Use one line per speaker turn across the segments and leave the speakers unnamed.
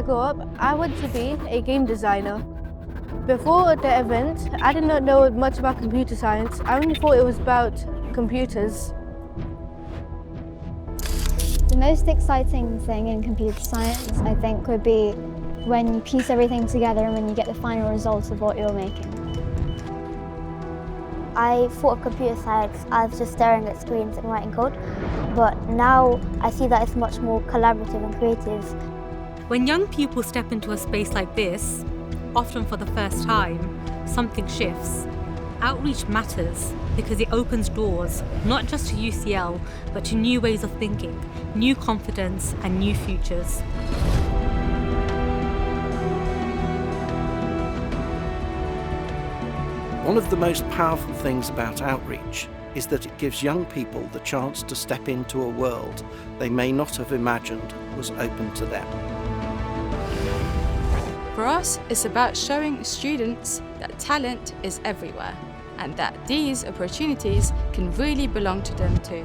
grew up, I wanted to be a game designer. Before the event, I did not know much about computer science. I only thought it was about computers.
The most exciting thing in computer science, I think, would be when you piece everything together and when you get the final result of what you're making.
I thought of computer science as just staring at screens and writing code, but now I see that it's much more collaborative and creative.
When young people step into a space like this, often for the first time, something shifts. Outreach matters because it opens doors, not just to UCL, but to new ways of thinking, new confidence, and new futures.
One of the most powerful things about outreach is that it gives young people the chance to step into a world they may not have imagined was open to them.
For us, it's about showing students that talent is everywhere and that these opportunities can really belong to them too.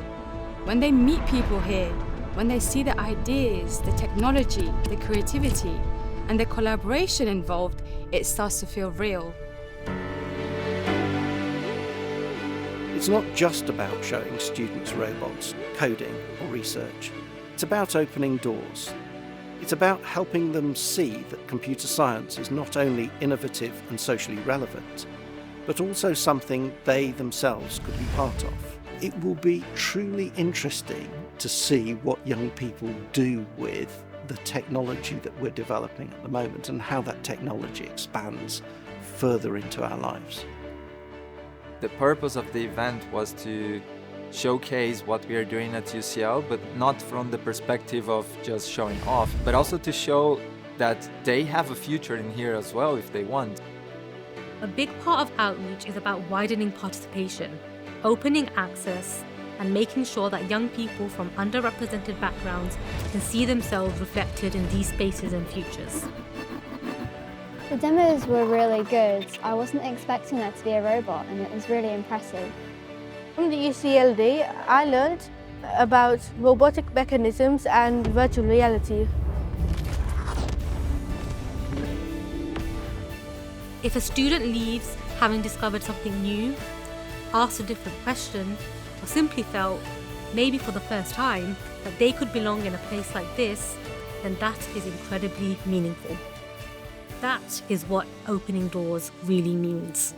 When they meet people here, when they see the ideas, the technology, the creativity, and the collaboration involved, it starts to feel real.
It's not just about showing students robots, coding, or research. It's about opening doors. It's about helping them see that computer science is not only innovative and socially relevant, but also something they themselves could be part of. It will be truly interesting to see what young people do with the technology that we're developing at the moment and how that technology expands further into our lives.
The purpose of the event was to showcase what we are doing at UCL, but not from the perspective of just showing off, but also to show that they have a future in here as well if they want.
A big part of outreach is about widening participation, opening access, and making sure that young people from underrepresented backgrounds can see themselves reflected in these spaces and futures.
The demos were really good. I wasn't expecting there to be a robot, and it was really impressive.
From the UCL day, I learned about robotic mechanisms and virtual reality.
If a student leaves having discovered something new, asked a different question, or simply felt, maybe for the first time, that they could belong in a place like this, then that is incredibly meaningful. That is what opening doors really means.